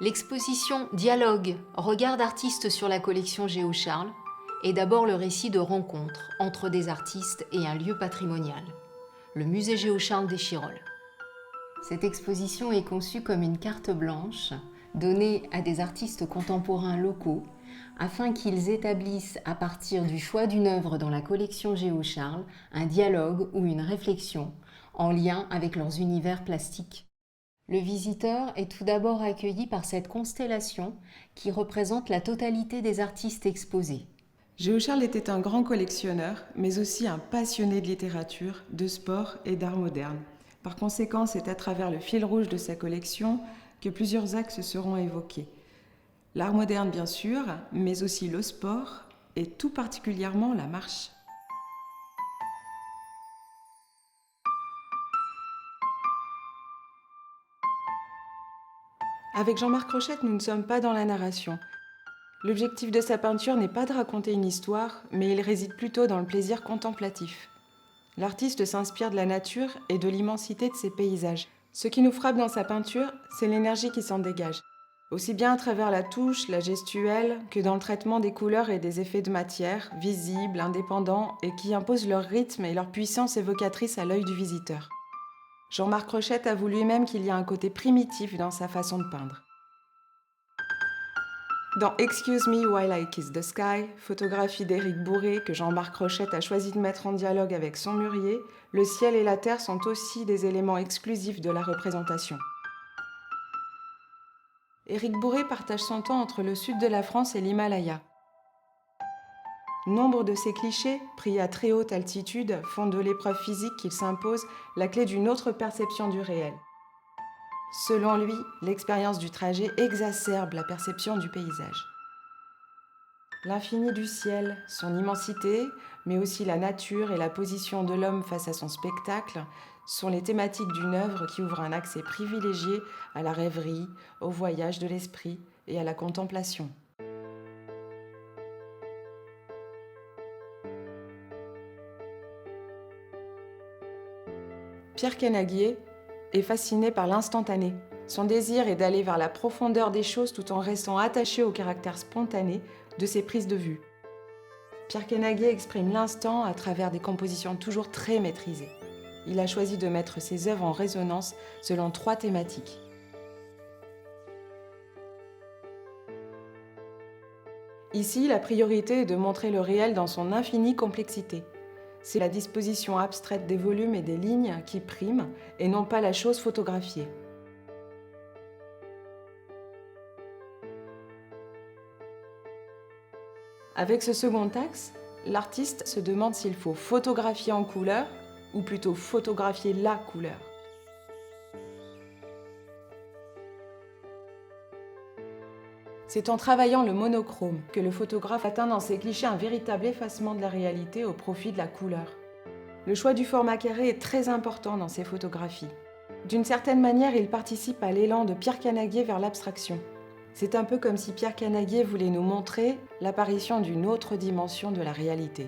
L'exposition Dialogue, regard d'artistes sur la collection Géo-Charles est d'abord le récit de rencontres entre des artistes et un lieu patrimonial, le musée Géo-Charles d'Échirolles. Cette exposition est conçue comme une carte blanche donnée à des artistes contemporains locaux afin qu'ils établissent à partir du choix d'une œuvre dans la collection Géo-Charles un dialogue ou une réflexion en lien avec leurs univers plastiques. Le visiteur est tout d'abord accueilli par cette constellation qui représente la totalité des artistes exposés. Géo-Charles était un grand collectionneur, mais aussi un passionné de littérature, de sport et d'art moderne. Par conséquent, c'est à travers le fil rouge de sa collection que plusieurs axes seront évoqués. L'art moderne, bien sûr, mais aussi le sport et tout particulièrement la marche. Avec Jean-Marc Rochette, nous ne sommes pas dans la narration. L'objectif de sa peinture n'est pas de raconter une histoire, mais il réside plutôt dans le plaisir contemplatif. L'artiste s'inspire de la nature et de l'immensité de ses paysages. Ce qui nous frappe dans sa peinture, c'est l'énergie qui s'en dégage. Aussi bien à travers la touche, la gestuelle, que dans le traitement des couleurs et des effets de matière, visibles, indépendants, et qui imposent leur rythme et leur puissance évocatrice à l'œil du visiteur. Jean-Marc Rochette avoue lui-même qu'il y a un côté primitif dans sa façon de peindre. Dans Excuse Me While I Kiss the Sky, photographie d'Éric Bourré que Jean-Marc Rochette a choisi de mettre en dialogue avec son mûrier, le ciel et la terre sont aussi des éléments exclusifs de la représentation. Éric Bourré partage son temps entre le sud de la France et l'Himalaya. Nombre de ces clichés, pris à très haute altitude, font de l'épreuve physique qu'il s'impose la clé d'une autre perception du réel. Selon lui, l'expérience du trajet exacerbe la perception du paysage. L'infini du ciel, son immensité, mais aussi la nature et la position de l'homme face à son spectacle, sont les thématiques d'une œuvre qui ouvre un accès privilégié à la rêverie, au voyage de l'esprit et à la contemplation. Pierre Canaguier est fasciné par l'instantané. Son désir est d'aller vers la profondeur des choses tout en restant attaché au caractère spontané de ses prises de vue. Pierre Canaguier exprime l'instant à travers des compositions toujours très maîtrisées. Il a choisi de mettre ses œuvres en résonance selon 3 thématiques. Ici, la priorité est de montrer le réel dans son infinie complexité. C'est la disposition abstraite des volumes et des lignes qui prime, et non pas la chose photographiée. Avec ce second axe, l'artiste se demande s'il faut photographier en couleur, ou plutôt photographier la couleur. C'est en travaillant le monochrome que le photographe atteint dans ses clichés un véritable effacement de la réalité au profit de la couleur. Le choix du format carré est très important dans ses photographies. D'une certaine manière, il participe à l'élan de Pierre Canaguier vers l'abstraction. C'est un peu comme si Pierre Canaguier voulait nous montrer l'apparition d'une autre dimension de la réalité.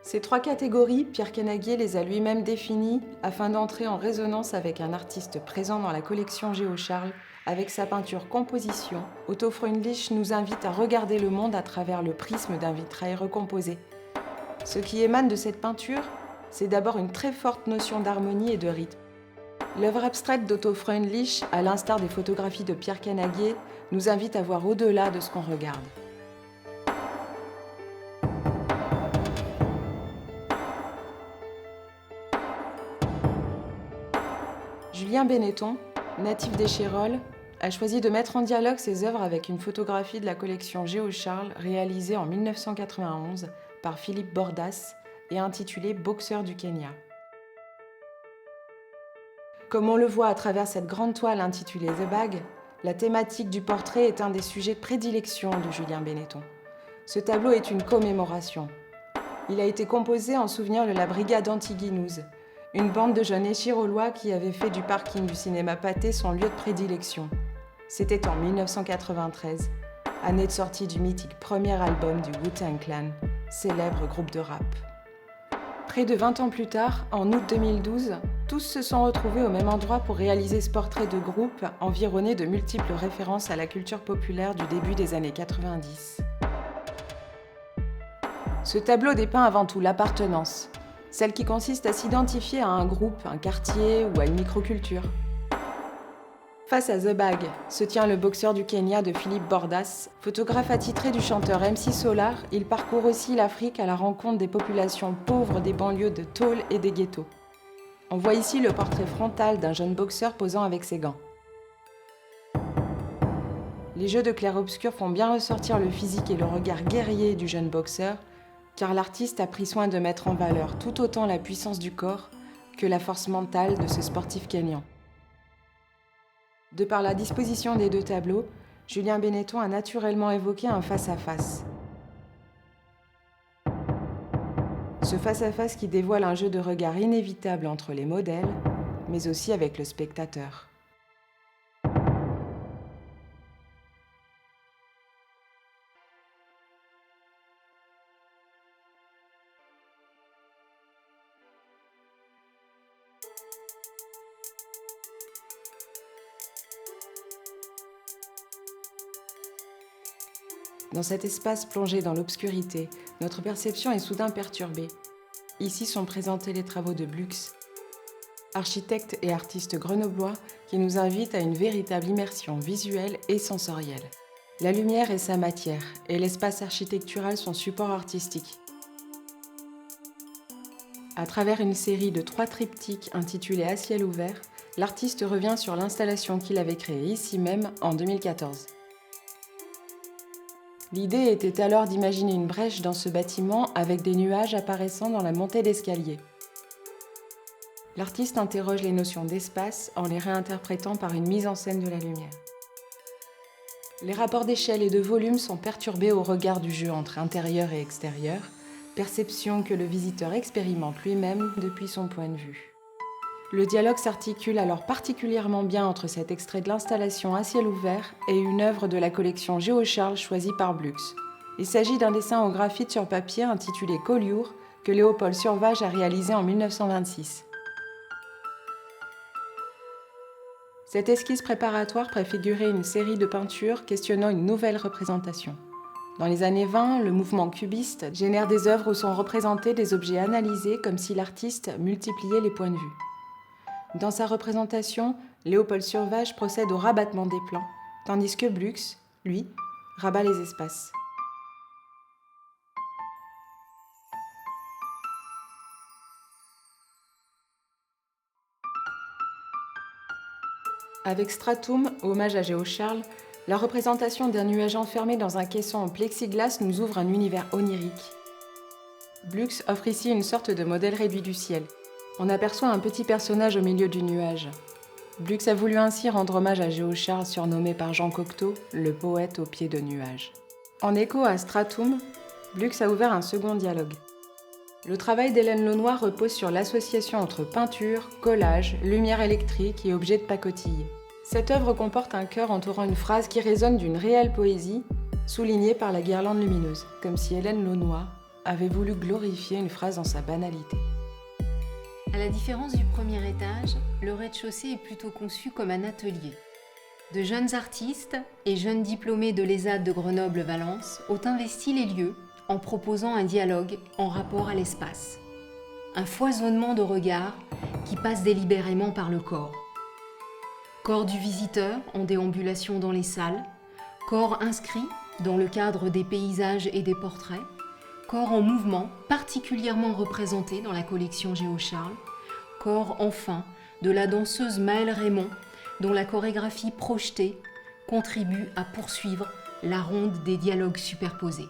Ces 3 catégories, Pierre Canaguier les a lui-même définies afin d'entrer en résonance avec un artiste présent dans la collection Géo-Charles. Avec sa peinture Composition, Otto Freundlich nous invite à regarder le monde à travers le prisme d'un vitrail recomposé. Ce qui émane de cette peinture, c'est d'abord une très forte notion d'harmonie et de rythme. L'œuvre abstraite d'Otto Freundlich, à l'instar des photographies de Pierre Canaguier, nous invite à voir au-delà de ce qu'on regarde. Julien Benetton, natif d'Échirolles, a choisi de mettre en dialogue ses œuvres avec une photographie de la collection Géo-Charles réalisée en 1991 par Philippe Bordas et intitulée « Boxeur du Kenya ». Comme on le voit à travers cette grande toile intitulée « The Bag », la thématique du portrait est un des sujets de prédilection de Julien Benetton. Ce tableau est une commémoration. Il a été composé en souvenir de la brigade anti-guinouze, une bande de jeunes échirollois qui avaient fait du parking du cinéma Pathé son lieu de prédilection. C'était en 1993, année de sortie du mythique premier album du Wu-Tang Clan, célèbre groupe de rap. Près de 20 ans plus tard, en août 2012, Tous se sont retrouvés au même endroit pour réaliser ce portrait de groupe environné de multiples références à la culture populaire du début des années 90. Ce tableau dépeint avant tout l'appartenance, celle qui consiste à s'identifier à un groupe, un quartier ou à une microculture. Face à The Bag se tient le boxeur du Kenya de Philippe Bordas. Photographe attitré du chanteur MC Solar, il parcourt aussi l'Afrique à la rencontre des populations pauvres des banlieues de tôle et des ghettos. On voit ici le portrait frontal d'un jeune boxeur posant avec ses gants. Les jeux de clair-obscur font bien ressortir le physique et le regard guerrier du jeune boxeur, car l'artiste a pris soin de mettre en valeur tout autant la puissance du corps que la force mentale de ce sportif kényan. De par la disposition des deux tableaux, Julien Benetton a naturellement évoqué un face-à-face. Ce face-à-face qui dévoile un jeu de regard inévitable entre les modèles, mais aussi avec le spectateur. Dans cet espace plongé dans l'obscurité, notre perception est soudain perturbée. Ici sont présentés les travaux de Blux, architecte et artiste grenoblois qui nous invite à une véritable immersion visuelle et sensorielle. La lumière est sa matière et l'espace architectural son support artistique. À travers une série de 3 triptyques intitulés À ciel ouvert, l'artiste revient sur l'installation qu'il avait créée ici même en 2014. L'idée était alors d'imaginer une brèche dans ce bâtiment avec des nuages apparaissant dans la montée d'escalier. L'artiste interroge les notions d'espace en les réinterprétant par une mise en scène de la lumière. Les rapports d'échelle et de volume sont perturbés au regard du jeu entre intérieur et extérieur, perception que le visiteur expérimente lui-même depuis son point de vue. Le dialogue s'articule alors particulièrement bien entre cet extrait de l'installation À ciel ouvert et une œuvre de la collection Géo-Charles choisie par Blux. Il s'agit d'un dessin au graphite sur papier intitulé Collioure que Léopold Survage a réalisé en 1926. Cette esquisse préparatoire préfigurait une série de peintures questionnant une nouvelle représentation. Dans les années 20, le mouvement cubiste génère des œuvres où sont représentés des objets analysés comme si l'artiste multipliait les points de vue. Dans sa représentation, Léopold Survage procède au rabattement des plans, tandis que Blux, lui, rabat les espaces. Avec Stratum, hommage à Géo-Charles, la représentation d'un nuage enfermé dans un caisson en plexiglas nous ouvre un univers onirique. Blux offre ici une sorte de modèle réduit du ciel. On aperçoit un petit personnage au milieu du nuage. Blux a voulu ainsi rendre hommage à Géo-Charles, surnommé par Jean Cocteau le poète aux pieds de nuages. En écho à Stratum, Blux a ouvert un second dialogue. Le travail d'Hélène Launois repose sur l'association entre peinture, collage, lumière électrique et objets de pacotille. Cette œuvre comporte un chœur entourant une phrase qui résonne d'une réelle poésie, soulignée par la guirlande lumineuse, comme si Hélène Launois avait voulu glorifier une phrase dans sa banalité. À la différence du premier étage, le rez-de-chaussée est plutôt conçu comme un atelier. De jeunes artistes et jeunes diplômés de l'ESAD de Grenoble-Valence ont investi les lieux en proposant un dialogue en rapport à l'espace. Un foisonnement de regards qui passe délibérément par le corps. Corps du visiteur en déambulation dans les salles, corps inscrit dans le cadre des paysages et des portraits, corps en mouvement particulièrement représenté dans la collection Géo-Charles, corps enfin de la danseuse Maëlle Raymond, dont la chorégraphie projetée contribue à poursuivre la ronde des dialogues superposés.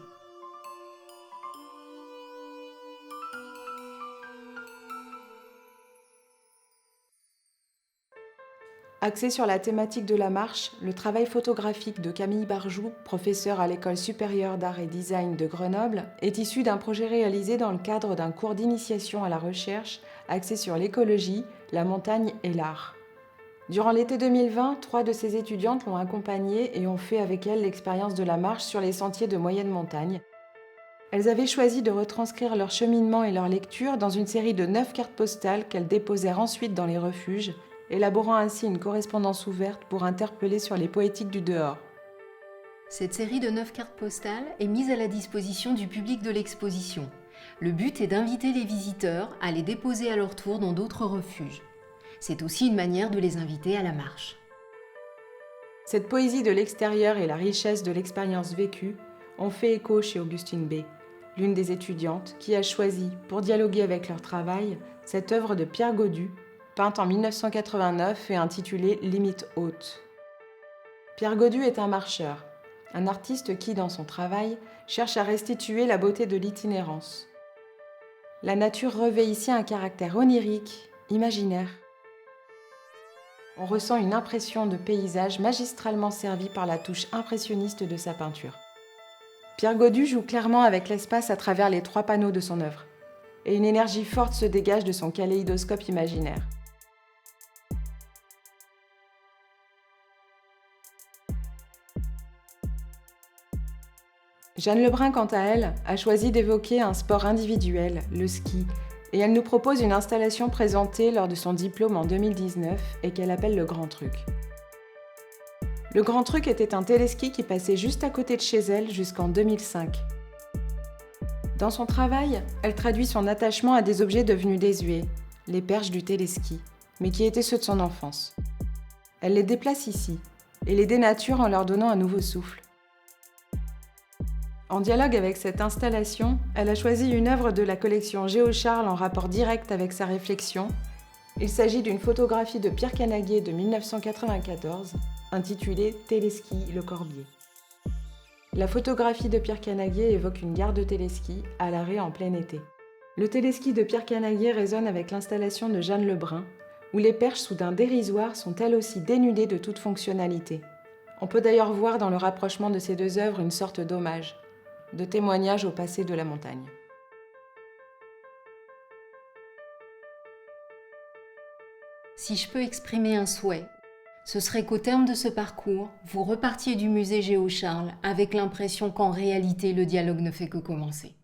Axé sur la thématique de la marche, le travail photographique de Camille Barjou, professeur à l'École supérieure d'art et design de Grenoble, est issu d'un projet réalisé dans le cadre d'un cours d'initiation à la recherche axé sur l'écologie, la montagne et l'art. Durant l'été 2020, 3 de ses étudiantes l'ont accompagnée et ont fait avec elle l'expérience de la marche sur les sentiers de moyenne montagne. Elles avaient choisi de retranscrire leur cheminement et leur lecture dans une série de 9 cartes postales qu'elles déposèrent ensuite dans les refuges, élaborant ainsi une correspondance ouverte pour interpeller sur les poétiques du dehors. Cette série de 9 cartes postales est mise à la disposition du public de l'exposition. Le but est d'inviter les visiteurs à les déposer à leur tour dans d'autres refuges. C'est aussi une manière de les inviter à la marche. Cette poésie de l'extérieur et la richesse de l'expérience vécue ont fait écho chez Augustine B., l'une des étudiantes qui a choisi, pour dialoguer avec leur travail, cette œuvre de Pierre Gaudu, peinte en 1989 et intitulée « Limite haute ». Pierre Gaudu est un marcheur, un artiste qui, dans son travail, cherche à restituer la beauté de l'itinérance. La nature revêt ici un caractère onirique, imaginaire. On ressent une impression de paysage magistralement servie par la touche impressionniste de sa peinture. Pierre Gaudu joue clairement avec l'espace à travers les 3 panneaux de son œuvre, et une énergie forte se dégage de son kaléidoscope imaginaire. Jeanne Lebrun, quant à elle, a choisi d'évoquer un sport individuel, le ski, et elle nous propose une installation présentée lors de son diplôme en 2019 et qu'elle appelle le Grand Truc. Le Grand Truc était un téléski qui passait juste à côté de chez elle jusqu'en 2005. Dans son travail, elle traduit son attachement à des objets devenus désuets, les perches du téléski, mais qui étaient ceux de son enfance. Elle les déplace ici et les dénature en leur donnant un nouveau souffle. En dialogue avec cette installation, elle a choisi une œuvre de la collection Géocharles en rapport direct avec sa réflexion. Il s'agit d'une photographie de Pierre Canaguet de 1994, intitulée « Téléski, le Corbier ». La photographie de Pierre Canaguet évoque une gare de téléski à l'arrêt en plein été. Le téléski de Pierre Canaguet résonne avec l'installation de Jeanne Lebrun, où les perches soudain dérisoires sont elles aussi dénudées de toute fonctionnalité. On peut d'ailleurs voir dans le rapprochement de ces 2 œuvres une sorte d'hommage, de témoignage au passé de la montagne. Si je peux exprimer un souhait, ce serait qu'au terme de ce parcours, vous repartiez du musée Géocharles avec l'impression qu'en réalité, le dialogue ne fait que commencer.